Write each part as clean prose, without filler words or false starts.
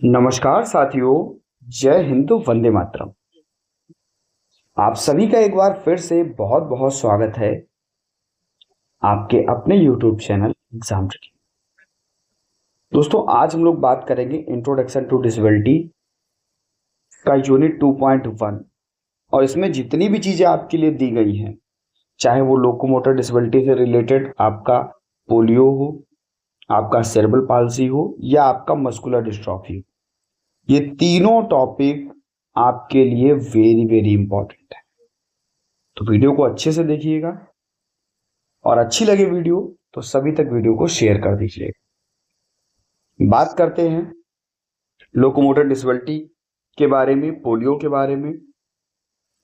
नमस्कार साथियों। जय हिंद, वंदे मातरम। आप सभी का एक बार फिर से बहुत बहुत स्वागत है आपके अपने YouTube चैनल एग्जाम ट्रिकी। दोस्तों, आज हम लोग बात करेंगे इंट्रोडक्शन टू डिसेबिलिटी का यूनिट 2.1 और इसमें जितनी भी चीजें आपके लिए दी गई हैं, चाहे वो लोकोमोटर डिसेबिलिटी से रिलेटेड आपका पोलियो हो, आपका सेरेब्रल पाल्सी हो या आपका मस्कुलर डिस्ट्रॉफी हो, ये तीनों टॉपिक आपके लिए वेरी वेरी इंपॉर्टेंट है। तो वीडियो को अच्छे से देखिएगा और अच्छी लगे वीडियो तो सभी तक वीडियो को शेयर कर दीजिएगा। बात करते हैं लोकोमोटर डिसेबिलिटी के बारे में, पोलियो के बारे में,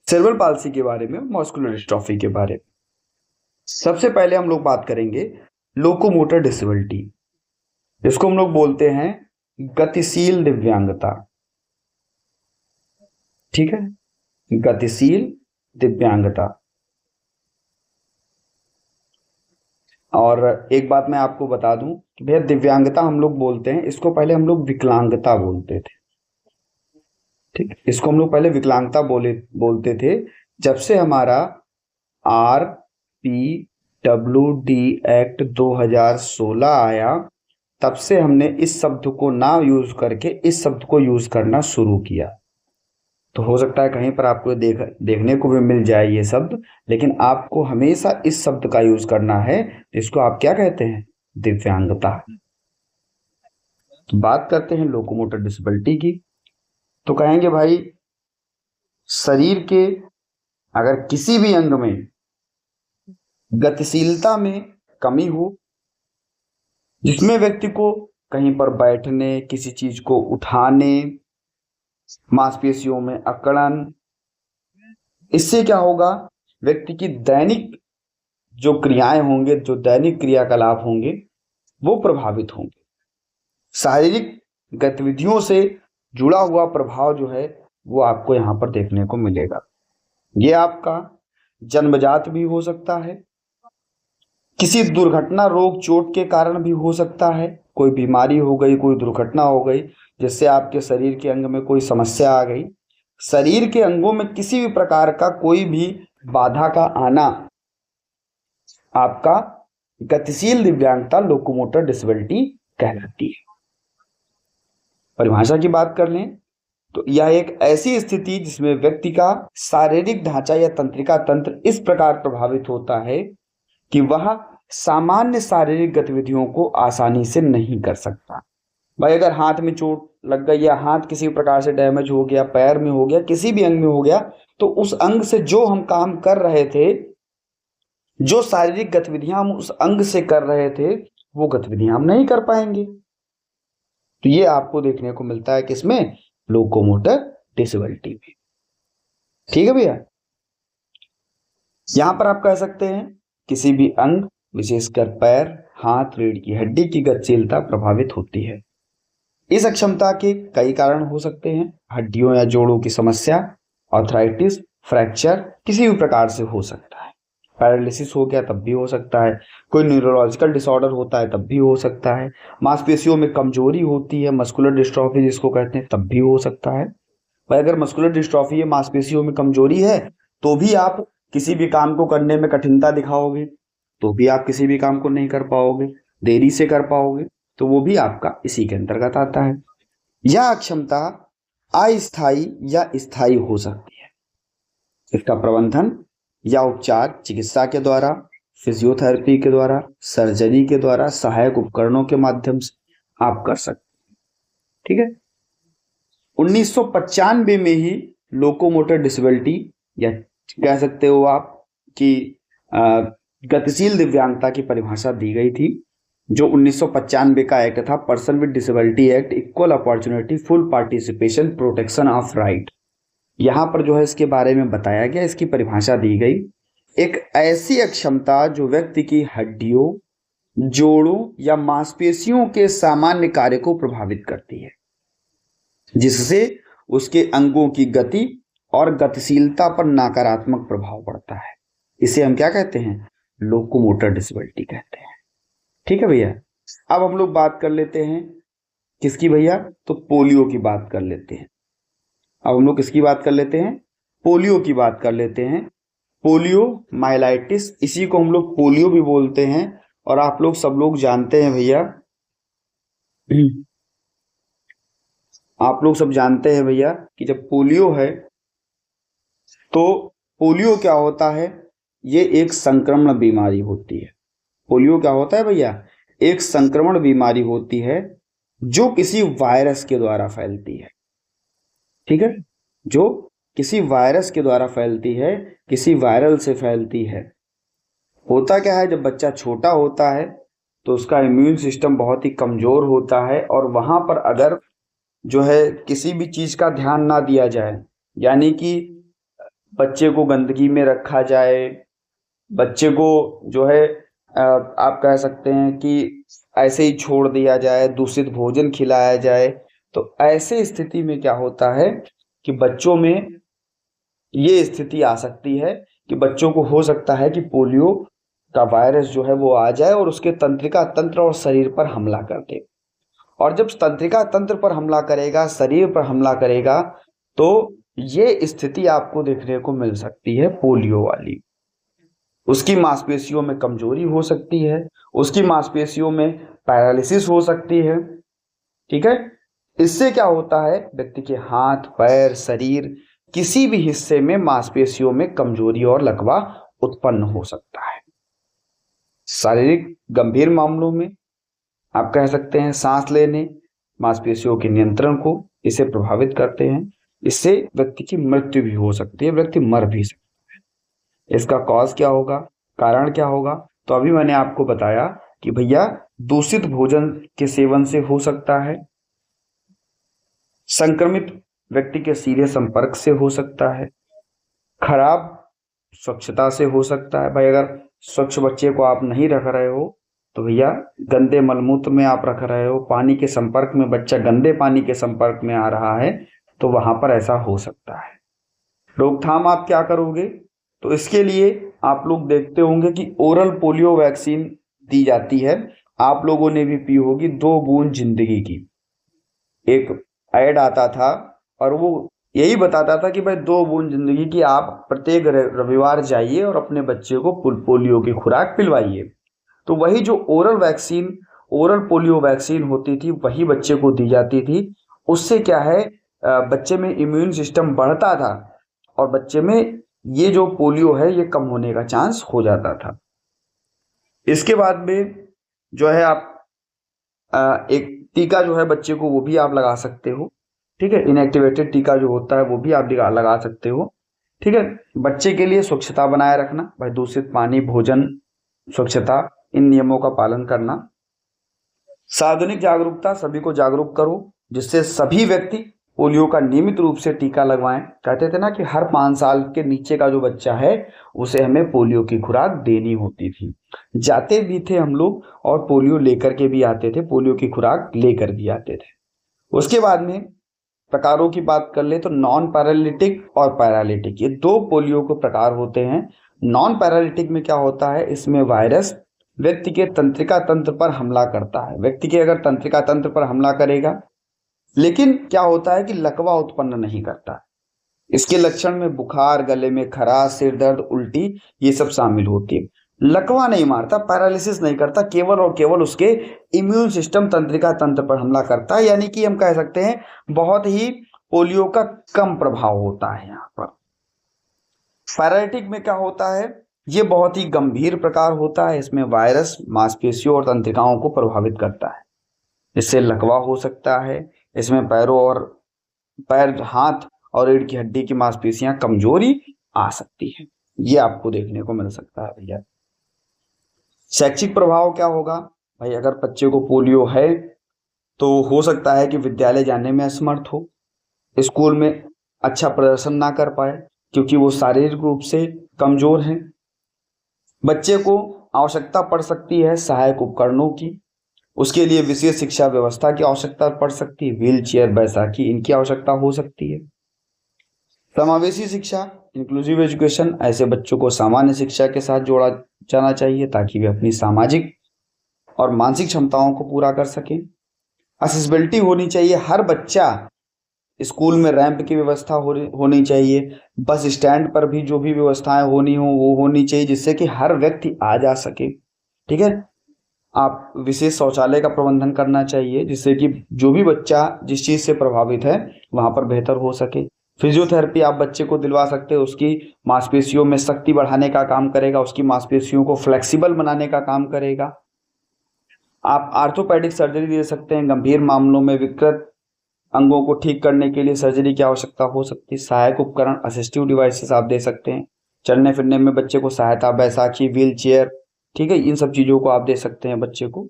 सेरेब्रल पाल्सी के बारे में, मस्कुलर डिस्ट्रॉफी के बारे में। सबसे पहले हम लोग बात करेंगे लोकोमोटर डिसेबिलिटी। इसको हम लोग बोलते हैं गतिशील दिव्यांगता। ठीक है, गतिशील दिव्यांगता। और एक बात मैं आपको बता दूं कि भैया दिव्यांगता हम लोग बोलते हैं, इसको पहले हम लोग विकलांगता बोलते थे। ठीक, इसको हम लोग पहले विकलांगता बोलते थे। जब से हमारा RPWD एक्ट 2016 आया, तब से हमने इस शब्द को ना यूज करके इस शब्द को यूज करना शुरू किया। तो हो सकता है कहीं पर आपको देखने को भी मिल जाए ये शब्द, लेकिन आपको हमेशा इस शब्द का यूज करना है, जिसको आप क्या कहते हैं? दिव्यांगता। तो बात करते हैं लोकोमोटर डिसेबिलिटी की। तो कहेंगे भाई, शरीर के अगर किसी भी अंग में गतिशीलता में कमी हो, जिसमें व्यक्ति को कहीं पर बैठने, किसी चीज को उठाने, मांसपेशियों में अकड़न, इससे क्या होगा? व्यक्ति की दैनिक जो क्रियाएं होंगे, जो दैनिक क्रियाकलाप होंगे, वो प्रभावित होंगे। शारीरिक गतिविधियों से जुड़ा हुआ प्रभाव जो है वो आपको यहाँ पर देखने को मिलेगा। ये आपका जन्मजात भी हो सकता है, किसी दुर्घटना, रोग, चोट के कारण भी हो सकता है। कोई बीमारी हो गई, कोई दुर्घटना हो गई, जिससे आपके शरीर के अंग में कोई समस्या आ गई। शरीर के अंगों में किसी भी प्रकार का कोई भी बाधा का आना आपका गतिशील दिव्यांगता, लोकोमोटर डिसेबिलिटी कहलाती है। परिभाषा की बात कर लें तो यह एक ऐसी स्थिति जिसमें व्यक्ति का शारीरिक ढांचा या तंत्रिका तंत्र इस प्रकार प्रभावित होता है कि वह सामान्य शारीरिक गतिविधियों को आसानी से नहीं कर सकता। भाई, अगर हाथ में चोट लग गई या हाथ किसी प्रकार से डैमेज हो गया, पैर में हो गया, किसी भी अंग में हो गया, तो उस अंग से जो हम काम कर रहे थे, जो शारीरिक गतिविधियां हम उस अंग से कर रहे थे, वो गतिविधियां हम नहीं कर पाएंगे। तो ये आपको देखने को मिलता है किसमें? लोकोमोटर डिसेबिलिटी में। ठीक है भैया। यहां पर आप कह सकते हैं किसी भी अंग, विशेषकर पैर, हाथ, रीढ़ की हड्डी की गतिशीलता प्रभावित होती है। इस अक्षमता के कई कारण हो सकते हैं। हड्डियों या जोड़ों की समस्या, आर्थराइटिस, फ्रैक्चर किसी भी प्रकार से हो सकता है। पैरालिसिस हो गया तब भी हो सकता है। कोई न्यूरोलॉजिकल डिसऑर्डर होता है तब भी हो सकता है। मांसपेशियों में कमजोरी होती है, मस्कुलर डिस्ट्रॉफी जिसको कहते हैं, तब भी हो सकता है। भाई, अगर मस्कुलर डिस्ट्रॉफी है, मांसपेशियों में कमजोरी है, तो भी आप किसी भी काम को करने में कठिनता दिखाओगे, तो भी आप किसी भी काम को नहीं कर पाओगे, देरी से कर पाओगे, तो वो भी आपका इसी के अंतर्गत आता है। यह अक्षमता अस्थायी या स्थायी हो सकती है। इसका प्रबंधन या उपचार चिकित्सा के द्वारा, फिजियोथेरेपी के द्वारा, सर्जरी के द्वारा, सहायक उपकरणों के माध्यम से आप कर सकते हैं। ठीक है। 1995 में ही लोकोमोटर डिसेबिलिटी, या कह सकते हो आप कि गतिशील दिव्यांगता की परिभाषा दी गई थी। जो 1995 का एक्ट था, person with disability act, equal opportunity, full participation, protection of right. यहां पर जो है इसके बारे में बताया गया, इसकी परिभाषा दी गई। एक ऐसी अक्षमता जो व्यक्ति की हड्डियों, जोड़ों या मांसपेशियों के सामान्य कार्य को प्रभावित करती है, जिससे उसके अंगों की गति और गतिशीलता पर नकारात्मक प्रभाव पड़ता है। इसे हम क्या कहते हैं? लोकोमोटर डिसेबिलिटी कहते हैं। ठीक है भैया। अब हम लोग बात कर लेते हैं किसकी भैया? तो पोलियो की बात कर लेते हैं। अब हम लोग किसकी बात कर लेते हैं? पोलियो की बात कर लेते हैं। पोलियो माइलाइटिस, इसी को हम लोग पोलियो भी बोलते हैं। और आप लोग सब लोग जानते हैं भैया, आप लोग सब जानते हैं भैया कि जब पोलियो है तो पोलियो क्या होता है? ये एक संक्रमण बीमारी होती है। पोलियो क्या होता है भैया? एक संक्रमण बीमारी होती है जो किसी वायरस के द्वारा फैलती है। ठीक है, जो किसी वायरस के द्वारा फैलती है, किसी वायरल से फैलती है। होता क्या है, जब बच्चा छोटा होता है तो उसका इम्यून सिस्टम बहुत ही कमजोर होता है, और वहां पर अगर जो है किसी भी चीज का ध्यान ना दिया जाए, यानी कि बच्चे को गंदगी में रखा जाए, बच्चे को जो है आप कह सकते हैं कि ऐसे ही छोड़ दिया जाए, दूषित भोजन खिलाया जाए, तो ऐसे स्थिति में क्या होता है कि बच्चों में ये स्थिति आ सकती है कि बच्चों को हो सकता है कि पोलियो का वायरस जो है वो आ जाए और उसके तंत्रिका तंत्र और शरीर पर हमला कर दे। और जब तंत्रिका तंत्र पर हमला करेगा, शरीर पर हमला करेगा, तो ये स्थिति आपको देखने को मिल सकती है पोलियो वाली। उसकी मांसपेशियों में कमजोरी हो सकती है, उसकी मांसपेशियों में पैरालिसिस हो सकती है। ठीक है, इससे क्या होता है, व्यक्ति के हाथ, पैर, शरीर किसी भी हिस्से में मांसपेशियों में कमजोरी और लकवा उत्पन्न हो सकता है। शारीरिक गंभीर मामलों में आप कह सकते हैं सांस लेने, मांसपेशियों के नियंत्रण को इसे प्रभावित करते हैं। इससे व्यक्ति की मृत्यु भी हो सकती है, व्यक्ति मर भी सकता है। इसका कॉज क्या होगा, कारण क्या होगा? तो अभी मैंने आपको बताया कि भैया दूषित भोजन के सेवन से हो सकता है, संक्रमित व्यक्ति के सीधे संपर्क से हो सकता है, खराब स्वच्छता से हो सकता है। भाई अगर स्वच्छ बच्चे को आप नहीं रख रहे हो तो भैया गंदे मलमूत्र में आप रख रहे हो, पानी के संपर्क में, बच्चा गंदे पानी के संपर्क में आ रहा है, तो वहां पर ऐसा हो सकता है। रोकथाम आप क्या करोगे? तो इसके लिए आप लोग देखते होंगे कि ओरल पोलियो वैक्सीन दी जाती है। आप लोगों ने भी पी होगी 2 बूंद जिंदगी की, एक ऐड आता था और वो यही बताता था कि भाई 2 बूंद जिंदगी की, आप प्रत्येक रविवार जाइए और अपने बच्चे को पोलियो की खुराक पिलवाइए। तो वही जो ओरल पोलियो वैक्सीन होती थी वही बच्चे को दी जाती थी। उससे क्या है, बच्चे में इम्यून सिस्टम बढ़ता था और बच्चे में ये जो पोलियो है ये कम होने का चांस हो जाता था। इसके बाद में जो है आप एक टीका जो है बच्चे को वो भी आप लगा सकते हो। ठीक है, इनएक्टिवेटेड टीका जो होता है वो भी आप लगा सकते हो। ठीक है, बच्चे के लिए स्वच्छता बनाए रखना, भाई दूषित पानी, भोजन, स्वच्छता, इन नियमों का पालन करना। सार्वजनिक जागरूकता, सभी को जागरूक करो जिससे सभी व्यक्ति पोलियो का नियमित रूप से टीका लगवाएं। कहते थे ना कि हर 5 साल के नीचे का जो बच्चा है उसे हमें पोलियो की खुराक देनी होती थी। जाते भी थे हम लोग और पोलियो लेकर के भी आते थे, पोलियो की खुराक लेकर भी आते थे। उसके बाद में प्रकारों की बात कर ले तो नॉन पैरालिटिक और पैरालिटिक, ये 2 पोलियो के प्रकार होते हैं। नॉन पैरालिटिक में क्या होता है, इसमें वायरस व्यक्ति के तंत्रिका तंत्र पर हमला करता है। व्यक्ति के अगर तंत्रिका तंत्र पर हमला करेगा, लेकिन क्या होता है कि लकवा उत्पन्न नहीं करता। इसके लक्षण में बुखार, गले में खराश, सिर दर्द, उल्टी, ये सब शामिल होती है। लकवा नहीं मारता, पैरालिसिस नहीं करता, केवल और केवल उसके इम्यून सिस्टम तंत्रिका तंत्र पर हमला करता है। यानी कि हम कह सकते हैं बहुत ही पोलियो का कम प्रभाव होता है यहाँ पर। पैरालिटिक में क्या होता है, ये बहुत ही गंभीर प्रकार होता है। इसमें वायरस मांसपेशियों और तंत्रिकाओं को प्रभावित करता है, इससे लकवा हो सकता है। इसमें पैर, हाथ और रीढ़ की हड्डी की मांसपेशियां कमजोरी आ सकती है, ये आपको देखने को मिल सकता है भैया। शैक्षिक प्रभाव क्या होगा, भाई अगर बच्चे को पोलियो है तो हो सकता है कि विद्यालय जाने में असमर्थ हो, स्कूल में अच्छा प्रदर्शन ना कर पाए क्योंकि वो शारीरिक रूप से कमजोर हैं। बच्चे को आवश्यकता पड़ सकती है सहायक उपकरणों की, उसके लिए विशेष शिक्षा व्यवस्था की आवश्यकता पड़ सकती है, व्हील चेयर, बैसाखी, इनकी आवश्यकता हो सकती है। समावेशी शिक्षा, इंक्लूसिव एजुकेशन, ऐसे बच्चों को सामान्य शिक्षा के साथ जोड़ा जाना चाहिए ताकि वे अपनी सामाजिक और मानसिक क्षमताओं को पूरा कर सकें। एक्सेसिबिलिटी होनी चाहिए, हर बच्चा स्कूल में रैंप की व्यवस्था होनी चाहिए, बस स्टैंड पर भी जो भी व्यवस्थाएं होनी हो वो होनी चाहिए, जिससे कि हर व्यक्ति आ जा सके। ठीक है, आप विशेष शौचालय का प्रबंधन करना चाहिए, जिससे कि जो भी बच्चा जिस चीज़ से प्रभावित है वहाँ पर बेहतर हो सके। फिजियोथेरेपी आप बच्चे को दिलवा सकते हो, उसकी मांसपेशियों में शक्ति बढ़ाने का काम करेगा, उसकी मांसपेशियों को फ्लेक्सिबल बनाने का काम करेगा। आप आर्थोपेडिक सर्जरी दे सकते हैं, गंभीर मामलों में विकृत अंगों को ठीक करने के लिए सर्जरी की आवश्यकता हो सकती है। सहायक उपकरण असिस्टिव डिवाइसेस आप दे सकते हैं, चलने फिरने में बच्चे को सहायता, बैसाखी, व्हील चेयर, ठीक है, इन सब चीज़ों को आप दे सकते हैं बच्चे को।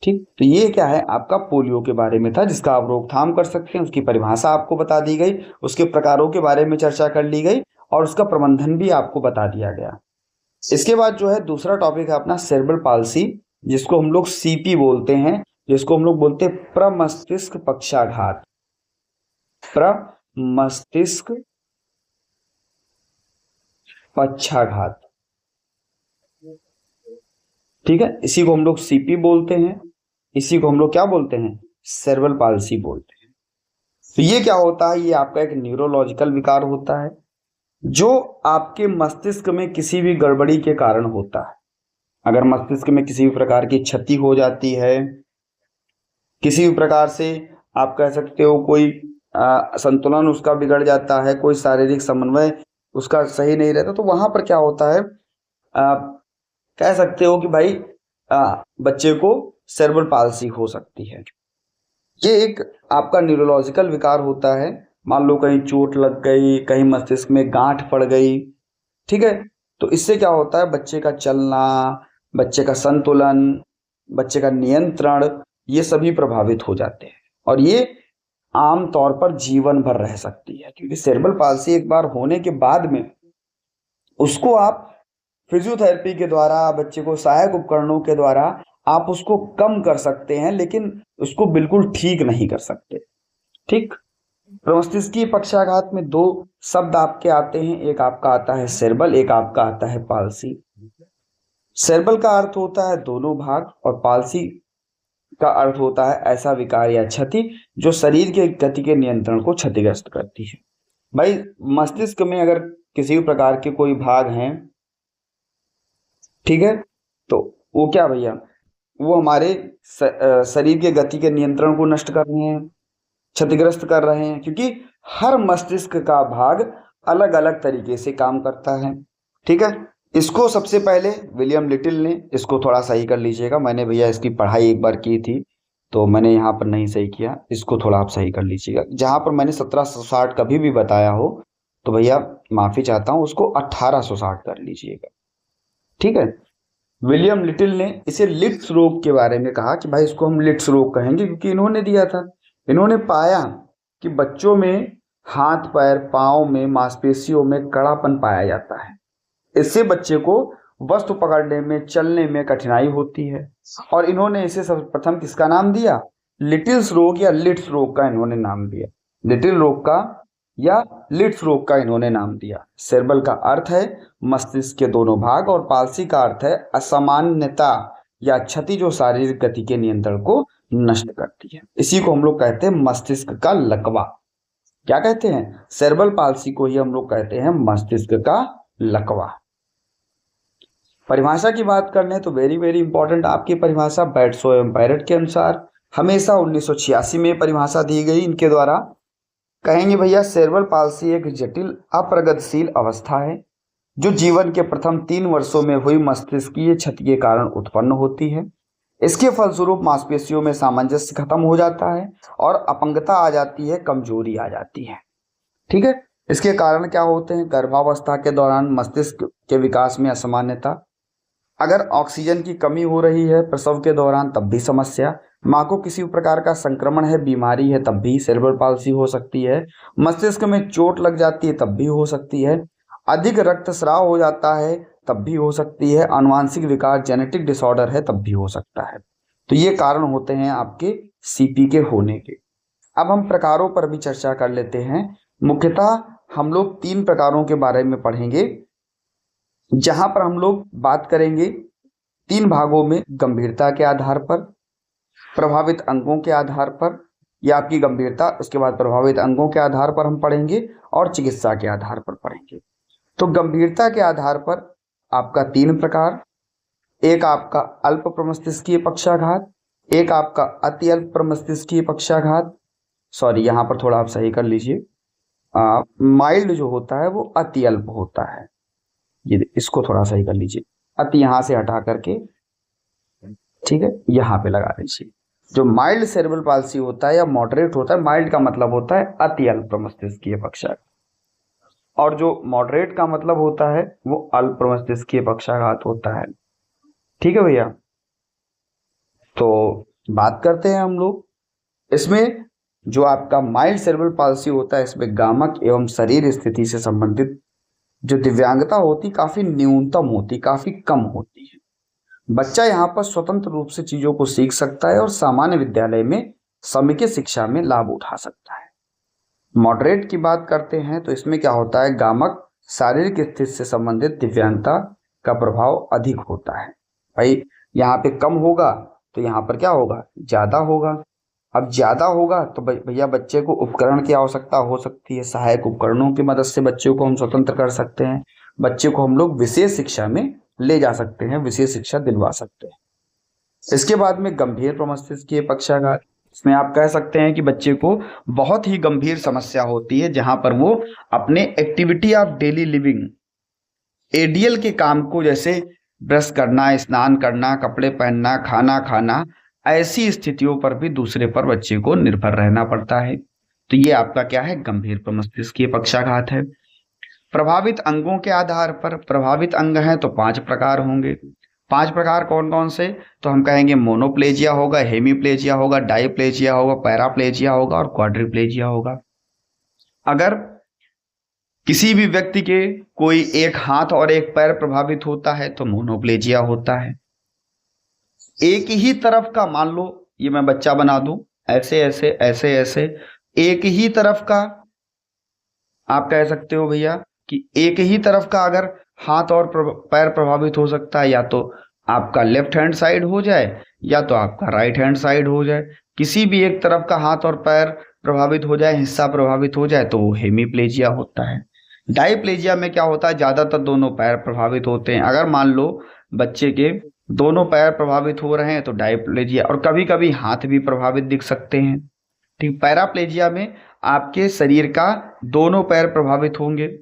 ठीक, तो ये क्या है, आपका पोलियो के बारे में था, जिसका आप रोकथाम कर सकते हैं, उसकी परिभाषा आपको बता दी गई, उसके प्रकारों के बारे में चर्चा कर ली गई और उसका प्रबंधन भी आपको बता दिया गया। इसके बाद जो है दूसरा टॉपिक है अपना सेरेब्रल पाल्सी, जिसको हम लोग सीपी बोलते हैं, जिसको हम लोग बोलते हैं प्रमस्तिष्क पक्षाघात। प्रमस्तिष्क पक्षाघात, ठीक है, इसी को हम लोग सीपी बोलते हैं, इसी को हम लोग क्या बोलते हैं, सेरेब्रल पाल्सी बोलते हैं। तो ये क्या होता है, ये आपका एक न्यूरोलॉजिकल विकार होता है जो आपके मस्तिष्क में किसी भी गड़बड़ी के कारण होता है। अगर मस्तिष्क में किसी भी प्रकार की क्षति हो जाती है, किसी भी प्रकार से आप कह सकते हो कोई संतुलन उसका बिगड़ जाता है, कोई शारीरिक समन्वय उसका सही नहीं रहता, तो वहां पर क्या होता है, कह सकते हो कि भाई बच्चे को सेरेब्रल पाल्सी हो सकती है। ये एक आपका न्यूरोलॉजिकल विकार होता है। मान लो कहीं चोट लग गई, कहीं मस्तिष्क में गांठ पड़ गई, ठीक है, तो इससे क्या होता है, बच्चे का चलना, बच्चे का संतुलन, बच्चे का नियंत्रण, ये सभी प्रभावित हो जाते हैं और ये आम तौर पर जीवन भर रह सकती है। क्योंकि सेरेब्रल पाल्सी एक बार होने के बाद में उसको आप फिजियोथेरेपी के द्वारा, बच्चे को सहायक उपकरणों के द्वारा आप उसको कम कर सकते हैं, लेकिन उसको बिल्कुल ठीक नहीं कर सकते। ठीक, प्रमस्तिष्कीय पक्षाघात में दो शब्द आपके आते हैं, एक आपका आता है सेरेब्रल, एक आपका आता है पाल्सी। सेरेब्रल का अर्थ होता है दोनों भाग और पाल्सी का अर्थ होता है ऐसा विकार या क्षति जो शरीर के गति के नियंत्रण को क्षतिग्रस्त करती है। भाई मस्तिष्क में अगर किसी भी प्रकार के कोई भाग हैं, ठीक है, तो वो क्या भैया, वो हमारे शरीर के गति के नियंत्रण को नष्ट कर रहे हैं, क्षतिग्रस्त कर रहे हैं, क्योंकि हर मस्तिष्क का भाग अलग अलग तरीके से काम करता है। ठीक है, इसको सबसे पहले विलियम लिटिल ने, इसको थोड़ा सही कर लीजिएगा, मैंने भैया इसकी पढ़ाई एक बार की थी तो मैंने यहाँ पर नहीं सही किया, इसको थोड़ा आप सही कर लीजिएगा। जहाँ पर मैंने 1760 कभी भी बताया हो तो भैया माफ़ी चाहता हूँ, उसको 1860 कर लीजिएगा। ठीक है, विलियम लिटिल ने इसे लिट्स रोग के बारे में कहा कि भाई इसको हम लिट्स रोग कहेंगे, क्योंकि इन्होंने दिया था, इन्होंने पाया कि बच्चों में हाथ पैर पाँव में मांसपेशियों में कड़ापन पाया जाता है, इससे बच्चे को वस्तु पकड़ने में, चलने में कठिनाई होती है, और इन्होंने इसे सर्वप्रथम किसका नाम दिया, लिटिल्स रोग या लिट्स रोग का इन्होंने नाम दिया, लिटिल रोग का या लिट्स रोग का इन्होंने नाम दिया। सेरेब्रल का अर्थ है मस्तिष्क के दोनों भाग और पाल्सी का अर्थ है असामान्यता या क्षति जो शारीरिक गति के नियंत्रण को नष्ट करती है। इसी को हम लोग कहते हैं मस्तिष्क का लकवा। क्या कहते हैं, सेरेब्रल पाल्सी को ही हम लोग कहते हैं मस्तिष्क का लकवा। परिभाषा की बात कर लें तो वेरी वेरी इंपॉर्टेंट आपकी परिभाषा बैट्सो एवं पैरेट के अनुसार हमेशा 1986 में परिभाषा दी गई इनके द्वारा। कहेंगे भैया सेरेब्रल पाल्सी एक जटिल अप्रगतिशील अवस्था है जो जीवन के प्रथम 3 वर्षों में हुई मस्तिष्कीय क्षति के कारण उत्पन्न होती है। इसके फलस्वरूप मांसपेशियों में सामंजस्य खत्म हो जाता है और अपंगता आ जाती है, कमजोरी आ जाती है। ठीक है, इसके कारण क्या होते हैं, गर्भावस्था के दौरान मस्तिष्क के विकास में असामान्यता, अगर ऑक्सीजन की कमी हो रही है प्रसव के दौरान तब भी समस्या, माँ को किसी प्रकार का संक्रमण है, बीमारी है तब भी सेरेब्रल पाल्सी हो सकती है, मस्तिष्क में चोट लग जाती है तब भी हो सकती है, अधिक रक्तस्राव हो जाता है तब भी हो सकती है, आनुवांशिक विकार जेनेटिक डिसऑर्डर है तब भी हो सकता है। तो ये कारण होते हैं आपके सीपी के होने के। अब हम प्रकारों पर भी चर्चा कर लेते हैं। मुख्यतः हम लोग 3 प्रकारों के बारे में पढ़ेंगे, जहां पर हम लोग बात करेंगे 3 भागों में, गंभीरता के आधार पर, प्रभावित अंगों के आधार पर, या आपकी गंभीरता, उसके बाद प्रभावित अंगों के आधार पर हम पढ़ेंगे और चिकित्सा के आधार पर पढ़ेंगे। तो गंभीरता के आधार पर आपका 3 प्रकार, एक आपका अल्प प्रमस्तिष्कीय पक्षाघात, एक आपका अति अल्प प्रमस्तिष्कीय पक्षाघात, सॉरी यहाँ पर थोड़ा आप सही कर लीजिए, माइल्ड जो होता है वो अति अल्प होता है, ये इसको थोड़ा सही कर लीजिए, अति यहाँ से हटा करके, ठीक है, यहाँ पे लगा लीजिए। जो माइल्ड सेरेब्रल पाल्सी होता है या मॉडरेट होता है, माइल्ड का मतलब होता है अति अल्प प्रमस्तिष्कीय पक्षाघात, और जो मॉडरेट का मतलब होता है वो अल्प प्रमस्तिष्कीय पक्षाघात होता है। ठीक है भैया, तो बात करते हैं हम लोग। इसमें जो आपका माइल्ड सेरेब्रल पाल्सी होता है, इसमें गामक एवं शरीर स्थिति से संबंधित जो दिव्यांगता होती काफी न्यूनतम होती, काफी कम होती है। बच्चा यहाँ पर स्वतंत्र रूप से चीजों को सीख सकता है और सामान्य विद्यालय में समेकित शिक्षा में लाभ उठा सकता है। मॉडरेट की बात करते हैं तो इसमें क्या होता है, गामक शारीरिक स्थिति से संबंधित दिव्यांगता का प्रभाव अधिक होता है। भाई यहाँ पे कम होगा तो यहाँ पर क्या होगा, ज्यादा होगा। अब ज्यादा होगा तो भैया बच्चे को उपकरण की आवश्यकता हो सकती है, सहायक उपकरणों की मदद से बच्चों को हम स्वतंत्र कर सकते हैं, बच्चे को हम लोग विशेष शिक्षा में ले जा सकते हैं, विशेष शिक्षा दिलवा सकते हैं। इसके बाद में गंभीर प्रमस्तिष्कीय पक्षाघात, इसमें आप कह सकते हैं कि बच्चे को बहुत ही गंभीर समस्या होती है, जहां पर वो अपने activity of daily living, ADL के काम को, जैसे ब्रश करना, स्नान करना, कपड़े पहनना, खाना खाना, ऐसी स्थितियों पर भी दूसरे पर बच्चे को निर्भर रहना पड़ता है। तो ये आपका क्या है, गंभीर प्रमस्तिष्कीय पक्षाघात है। प्रभावित अंगों के आधार पर, प्रभावित अंग हैं तो 5 प्रकार होंगे। 5 प्रकार कौन कौन से, तो हम कहेंगे मोनोप्लेजिया होगा, हेमीप्लेजिया होगा, डाईप्लेजिया होगा, पैराप्लेजिया होगा और क्वाड्रिप्लेजिया होगा। अगर किसी भी व्यक्ति के कोई एक हाथ और एक पैर प्रभावित होता है तो मोनोप्लेजिया होता है। एक ही तरफ का, मान लो ये मैं बच्चा बना दूं, ऐसे ऐसे ऐसे ऐसे, एक ही तरफ का आप कह सकते हो भैया कि एक ही तरफ का अगर हाथ और पैर प्रभावित हो सकता है, या तो आपका लेफ्ट हैंड साइड हो जाए या तो आपका राइट हैंड साइड हो जाए। किसी भी एक तरफ का हाथ और पैर प्रभावित हो जाए, हिस्सा प्रभावित हो जाए, तो वो हेमीप्लेजिया होता है। डाईप्लेजिया में क्या होता है, ज्यादातर दोनों पैर प्रभावित होते हैं। अगर मान लो बच्चे के दोनों पैर प्रभावित हो रहे हैं तो डाईप्लेजिया, और कभी कभी हाथ भी प्रभावित दिख सकते हैं। ठीक, पैराप्लेजिया में आपके शरीर का दोनों पैर प्रभावित होंगे,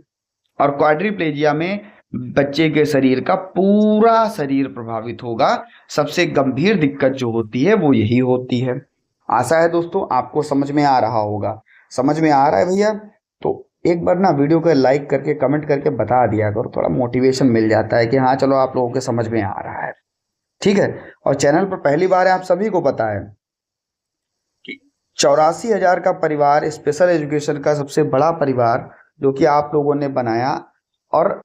और क्वाड्रिप्लेजिया में बच्चे के शरीर का पूरा शरीर प्रभावित होगा। सबसे गंभीर दिक्कत जो होती है वो यही होती है। आशा है दोस्तों आपको समझ में आ रहा होगा। समझ में आ रहा है भैया तो एक बार ना वीडियो को लाइक करके कमेंट करके बता दिया करो, थोड़ा मोटिवेशन मिल जाता है कि हाँ चलो आप लोगों के समझ में आ रहा है। ठीक है, और चैनल पर पहली बार है, आप सभी को पता है कि 84,000 का परिवार, स्पेशल एजुकेशन का सबसे बड़ा परिवार जो कि आप लोगों ने बनाया, और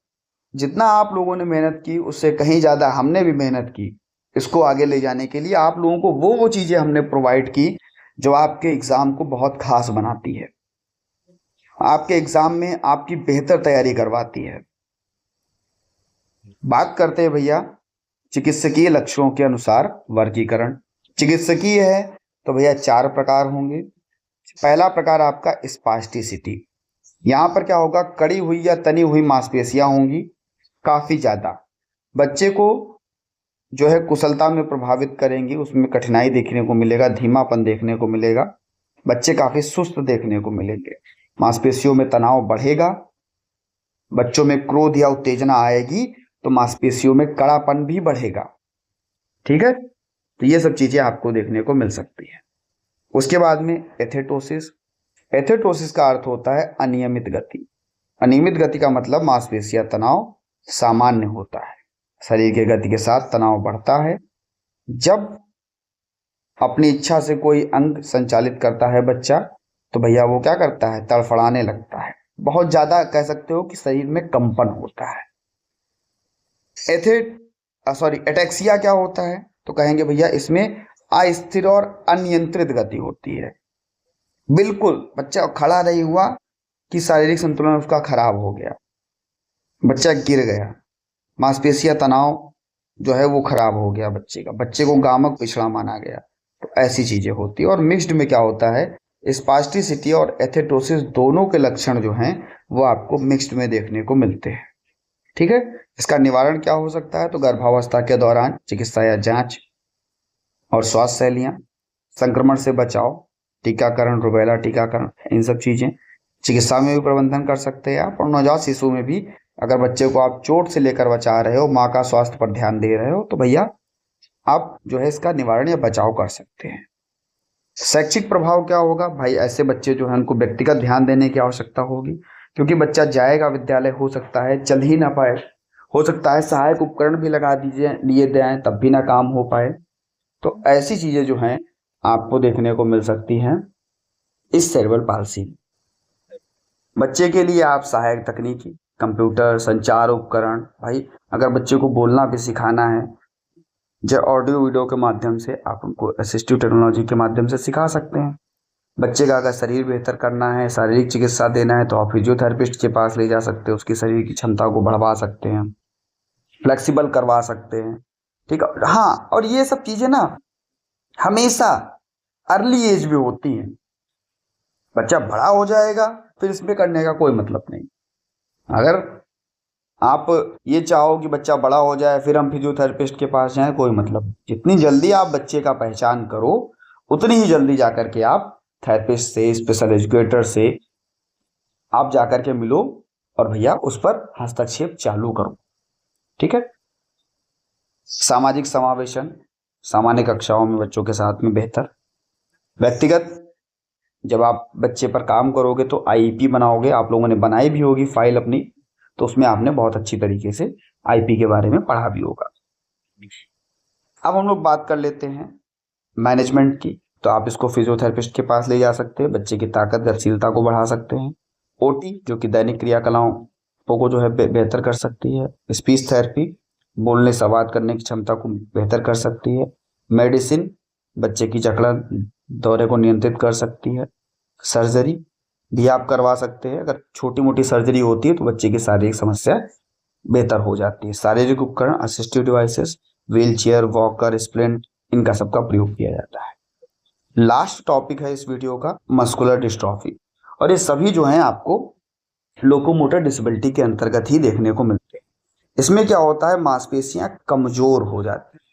जितना आप लोगों ने मेहनत की उससे कहीं ज़्यादा हमने भी मेहनत की इसको आगे ले जाने के लिए। आप लोगों को वो चीज़ें हमने प्रोवाइड की जो आपके एग्ज़ाम को बहुत खास बनाती है, आपके एग्ज़ाम में आपकी बेहतर तैयारी करवाती है। बात करते हैं भैया चिकित्सकीय लक्ष्यों के अनुसार वर्गीकरण। चिकित्सकीय है तो भैया 4 प्रकार होंगे। पहला प्रकार आपका स्पास्टिसिटी, यहाँ पर क्या होगा, कड़ी हुई या तनी हुई मांसपेशियां होंगी काफी ज्यादा, बच्चे को जो है कुशलता में प्रभावित करेंगी, उसमें कठिनाई देखने को मिलेगा, धीमापन देखने को मिलेगा, बच्चे काफी सुस्त देखने को मिलेंगे, मांसपेशियों में तनाव बढ़ेगा, बच्चों में क्रोध या उत्तेजना आएगी तो मांसपेशियों में कड़ापन भी बढ़ेगा। ठीक है, तो ये सब चीजें आपको देखने को मिल सकती है। उसके बाद में एथेटोसिस। एथेटोसिस का अर्थ होता है अनियमित गति। अनियमित गति का मतलब मांसपेशियां तनाव सामान्य होता है, शरीर के गति के साथ तनाव बढ़ता है। जब अपनी इच्छा से कोई अंग संचालित करता है बच्चा तो भैया वो क्या करता है, तड़फड़ाने लगता है, बहुत ज्यादा कह सकते हो कि शरीर में कंपन होता है। एटेक्सिया क्या होता है, तो कहेंगे भैया इसमें अस्थिर और अनियंत्रित गति होती है। बिल्कुल बच्चा खड़ा नहीं हुआ कि शारीरिक संतुलन उसका खराब हो गया, बच्चा गिर गया, मांसपेशियां तनाव जो है वो खराब हो गया बच्चे का, बच्चे को गामक पिछड़ा माना गया, तो ऐसी चीजें होती है। और मिक्स्ड में क्या होता है, स्पास्टिसिटी और एथेटोसिस दोनों के लक्षण जो हैं वो आपको मिक्स्ड में देखने को मिलते हैं। ठीक है, इसका निवारण क्या हो सकता है, तो गर्भावस्था के दौरान चिकित्सा या जांच और स्वास्थ्य शैलियाँ, संक्रमण से बचाव, टीकाकरण, रुबेला टीकाकरण, इन सब चीज़ें चिकित्सा में भी प्रबंधन कर सकते हैं आप। और नवजात शिशु में भी अगर बच्चे को आप चोट से लेकर बचा रहे हो, माँ का स्वास्थ्य पर ध्यान दे रहे हो, तो भैया आप जो है इसका निवारण या बचाव कर सकते हैं। शैक्षिक प्रभाव क्या होगा भाई, ऐसे बच्चे जो है उनको व्यक्तिगत ध्यान देने की आवश्यकता होगी, क्योंकि बच्चा जाएगा विद्यालय, हो सकता है चल ही ना पाए, हो सकता है सहायक उपकरण भी लगा दीजिए लिए जाएं तब भी ना काम हो पाए। तो ऐसी चीजें जो हैं आपको देखने को मिल सकती हैं इस सेरेब्रल पाल्सी में। बच्चे के लिए आप सहायक तकनीकी, कंप्यूटर, संचार उपकरण, भाई अगर बच्चे को बोलना भी सिखाना है, जो ऑडियो वीडियो के माध्यम से आप उनको असिस्टिव टेक्नोलॉजी के माध्यम से सिखा सकते हैं। बच्चे का अगर शरीर बेहतर करना है, शारीरिक चिकित्सा देना है, तो आप फिजियोथेरेपिस्ट के पास ले जा सकते हैं, उसकी शरीर की क्षमता को बढ़वा सकते हैं, फ्लेक्सिबल करवा सकते हैं। ठीक है, हाँ, और ये सब चीजें ना हमेशा अर्ली एज में होती हैं। बच्चा बड़ा हो जाएगा फिर इसमें करने का कोई मतलब नहीं। अगर आप ये चाहो कि बच्चा बड़ा हो जाए फिर हम फिजियोथेरेपिस्ट के पास जाएं, कोई मतलब नहीं। जितनी जल्दी आप बच्चे का पहचान करो उतनी ही जल्दी जाकर के आप थेरेपिस्ट से, स्पेशल एजुकेटर से आप जाकर के मिलो और भैया उस पर हस्तक्षेप चालू करो। ठीक है, सामाजिक समावेशन, सामान्य कक्षाओं में बच्चों के साथ में बेहतर, व्यक्तिगत, जब आप बच्चे पर काम करोगे तो आईईपी बनाओगे, आप लोगों ने बनाई भी होगी फाइल अपनी, तो उसमें आपने बहुत अच्छी तरीके से आईपी के बारे में पढ़ा भी होगा। अब हम लोग बात कर लेते हैं मैनेजमेंट की, तो आप इसको फिजियोथेरेपिस्ट के पास ले जा सकते हैं, बच्चे की ताकत गतिशीलता को बढ़ा सकते हैं। ओटी जो कि दैनिक क्रियाकलापों को जो है बेहतर कर सकती है। स्पीच थेरेपी बोलने संवाद करने की क्षमता को बेहतर कर सकती है। मेडिसिन बच्चे की जकड़न दौरे को नियंत्रित कर सकती है। सर्जरी भी आप करवा सकते हैं, अगर छोटी मोटी सर्जरी होती है तो बच्चे की शारीरिक समस्या बेहतर हो जाती है। शारीरिक उपकरण, assistive devices, wheel chair, walker, splint, इनका सबका प्रयोग किया जाता है। लास्ट टॉपिक है इस वीडियो का मस्कुलर डिस्ट्रॉफी, और ये सभी जो हैं आपको लोकोमोटर डिसेबिलिटी के अंतर्गत ही देखने को मिलते हैं। इसमें क्या होता है, मांसपेशियां कमजोर हो जाती है।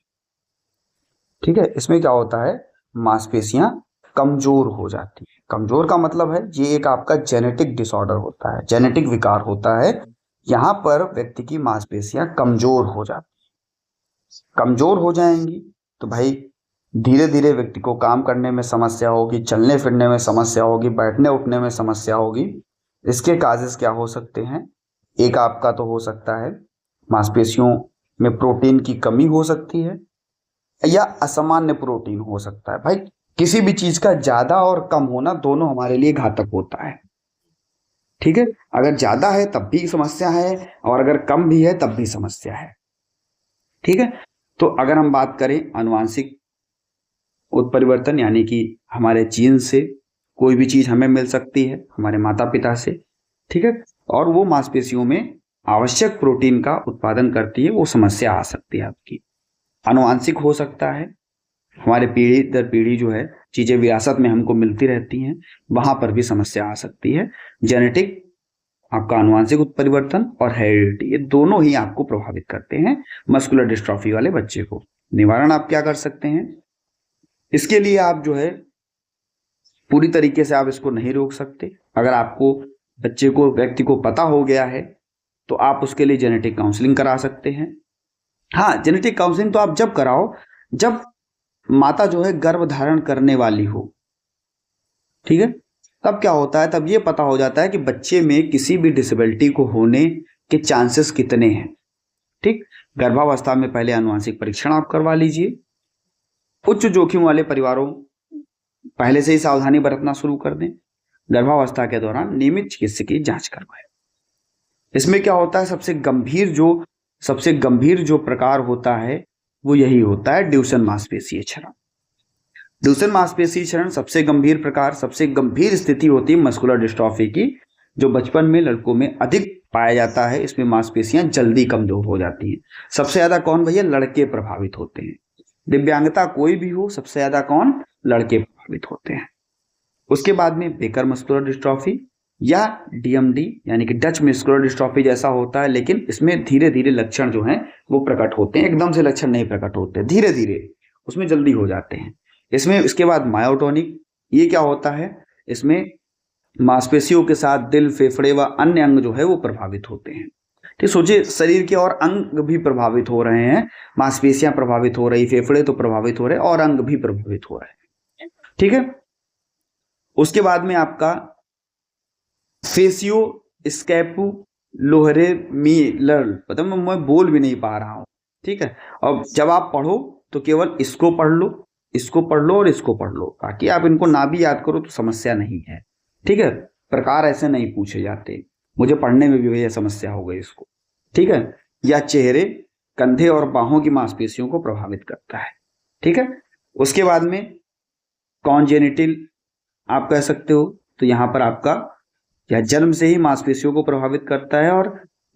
ठीक है, इसमें क्या होता है, मांसपेशियां कमजोर हो जाती है। कमजोर का मतलब है ये एक आपका जेनेटिक डिसऑर्डर होता है, जेनेटिक विकार होता है। यहाँ पर व्यक्ति की मांसपेशियां कमजोर हो जाती है। कमजोर हो जाएंगी तो भाई धीरे धीरे व्यक्ति को काम करने में समस्या होगी, चलने फिरने में समस्या होगी, बैठने उठने में समस्या होगी। इसके काजेस क्या हो सकते हैं, एक आपका तो हो सकता है मांसपेशियों में प्रोटीन की कमी हो सकती है, या असामान्य प्रोटीन हो सकता है। भाई किसी भी चीज का ज्यादा और कम होना दोनों हमारे लिए घातक होता है। ठीक है, अगर ज्यादा है तब भी समस्या है, और अगर कम भी है तब भी समस्या है। ठीक है, तो अगर हम बात करें आनुवांशिक उत्परिवर्तन, यानी कि हमारे जीन से कोई भी चीज हमें मिल सकती है, हमारे माता पिता से। ठीक है, और वो मांसपेशियों में आवश्यक प्रोटीन का उत्पादन करती है, वो समस्या आ सकती है आपकी। आनुवांशिक हो सकता है, हमारे पीढ़ी दर पीढ़ी जो है चीजें विरासत में हमको मिलती रहती हैं, वहां पर भी समस्या आ सकती है। जेनेटिक, आपका आनुवांशिक उत्परिवर्तन, और हेरिडिटी, ये दोनों ही आपको प्रभावित करते हैं मस्कुलर डिस्ट्रॉफी वाले बच्चे को। निवारण आप क्या कर सकते हैं, इसके लिए आप जो है पूरी तरीके से आप इसको नहीं रोक सकते। अगर आपको बच्चे को, व्यक्ति को पता हो गया है तो आप उसके लिए जेनेटिक काउंसलिंग करा सकते हैं। हाँ, जेनेटिक काउंसलिंग तो आप जब कराओ जब माता जो है गर्भ धारण करने वाली हो। ठीक है, तब क्या होता है, तब ये पता हो जाता है कि बच्चे में किसी भी डिसेबिलिटी को होने के चांसेस कितने हैं। ठीक, गर्भावस्था में पहले आनुवांशिक परीक्षण आप करवा लीजिए। उच्च जोखिम वाले परिवारों पहले से ही सावधानी बरतना शुरू कर दें। गर्भावस्था के दौरान नियमित चिकित्सकीय जांच करवाएं। इसमें क्या होता है, सबसे गंभीर जो प्रकार होता है वो यही होता है ड्यूचेन मांसपेशीय क्षरण। ड्यूचेन मांसपेशीय क्षरण सबसे गंभीर प्रकार, सबसे गंभीर स्थिति होती है मस्कुलर डिस्ट्रॉफी की, जो बचपन में लड़कों में अधिक पाया जाता है। इसमें मांसपेशियां जल्दी कमजोर हो जाती हैं। सबसे ज्यादा कौन भैया, लड़के प्रभावित होते हैं। दिव्यांगता कोई भी हो, सबसे ज्यादा कौन? लड़के प्रभावित होते हैं। उसके बाद में बेकर मस्कुलर डिस्ट्रॉफी या डीएमडी यानी कि डच मस्कुलर डिस्ट्रॉफी जैसा होता है, लेकिन इसमें धीरे धीरे लक्षण जो हैं वो प्रकट होते हैं, एकदम से लक्षण नहीं प्रकट होते, धीरे धीरे उसमें जल्दी हो जाते हैं। इसमें इसके बाद मायोटोनिक, ये क्या होता है? इसमें मांसपेशियों के साथ दिल, फेफड़े व अन्य अंग जो है वो प्रभावित होते हैं। ठीक, सोचिए शरीर के और अंग भी प्रभावित हो रहे हैं, मांसपेशियां प्रभावित हो रही, फेफड़े तो प्रभावित हो रहे और अंग भी प्रभावित हो रहे हैं। ठीक है, उसके बाद में आपका फेसियो स्कैपुलोरेमिलर, पता मैं बोल भी नहीं पा रहा हूं। ठीक है, और जब आप पढ़ो तो केवल इसको पढ़ लो, इसको पढ़ लो और इसको पढ़ लो, ताकि आप इनको ना भी याद करो तो समस्या नहीं है। ठीक है, प्रकार ऐसे नहीं पूछे जाते, मुझे पढ़ने में भी भैया समस्या हो गई इसको। ठीक है, या चेहरे, कंधे और बाहों की मांसपेशियों को प्रभावित करता है। ठीक है, उसके बाद में कॉन्जेनिटल आप कह सकते हो, तो यहाँ पर आपका या जन्म से ही मांसपेशियों को प्रभावित करता है और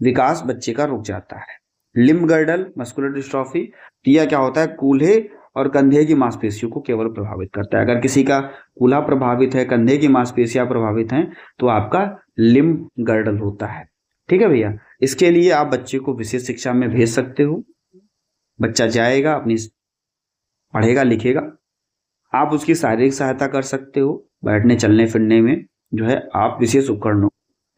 विकास बच्चे का रुक जाता है। लिम्ब गर्डल मस्कुलर डिस्ट्रॉफी, यह क्या होता है? कूल्हे और कंधे की मांसपेशियों को केवल प्रभावित करता है। अगर किसी का कूल्हा प्रभावित है, कंधे की मांसपेशियां प्रभावित हैं, तो आपका लिम्ब गर्डल होता है। ठीक है भैया, इसके लिए आप बच्चे को विशेष शिक्षा में भेज सकते हो। बच्चा जाएगा, अपनी पढ़ेगा लिखेगा, आप उसकी शारीरिक सहायता कर सकते हो, बैठने चलने फिरने में जो है आप विशेष उपकरणों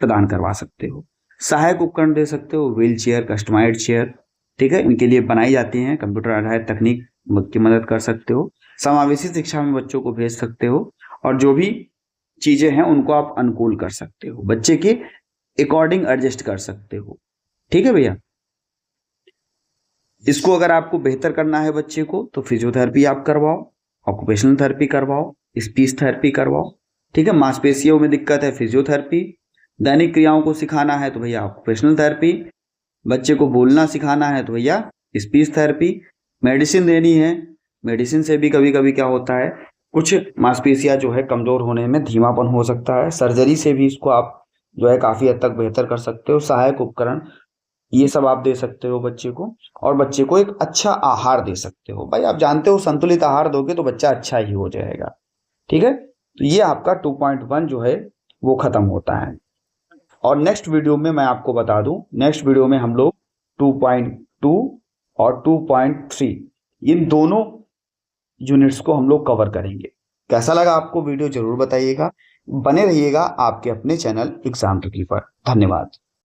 प्रदान करवा सकते हो, सहायक उपकरण दे सकते हो, व्हील चेयर, कस्टमाइज्ड चेयर। ठीक है, इनके लिए बनाई जाती हैं, कंप्यूटर आधारित तकनीक की मदद कर सकते हो, समावेशी शिक्षा में बच्चों को भेज सकते हो, और जो भी चीजें हैं उनको आप अनुकूल कर सकते हो, बच्चे के अकॉर्डिंग एडजस्ट कर सकते हो। ठीक है भैया, इसको अगर आपको बेहतर करना है बच्चे को, तो फिजियोथेरेपी आप करवाओ, ऑक्यूपेशनल थेरेपी करवाओ, स्पीच थेरेपी करवाओ। ठीक है, मांसपेशियों में दिक्कत है, फिजियोथेरेपी, दैनिक क्रियाओं को सिखाना है तो भैया ऑक्यूपेशनल थेरेपी, बच्चे को बोलना सिखाना है तो भैया स्पीच थेरेपी, मेडिसिन देनी है, मेडिसिन से भी कभी कभी क्या होता है, कुछ मांसपेशियां जो है कमजोर होने में धीमापन हो सकता है, सर्जरी से भी इसको आप जो है काफी हद तक बेहतर कर सकते हो। सहायक उपकरण ये सब आप दे सकते हो बच्चे को, और बच्चे को एक अच्छा आहार दे सकते हो। भाई आप जानते हो संतुलित आहार दोगे तो बच्चा अच्छा ही हो जाएगा। ठीक है, तो ये आपका 2.1 जो है वो खत्म होता है। और नेक्स्ट वीडियो में मैं आपको बता दूं, नेक्स्ट वीडियो में हम लोग 2.2 और 2.3 इन दोनों यूनिट्स को हम लोग कवर करेंगे। कैसा लगा आपको वीडियो जरूर बताइएगा, बने रहिएगा आपके अपने चैनल एग्जाम ट्रिकी पर। धन्यवाद।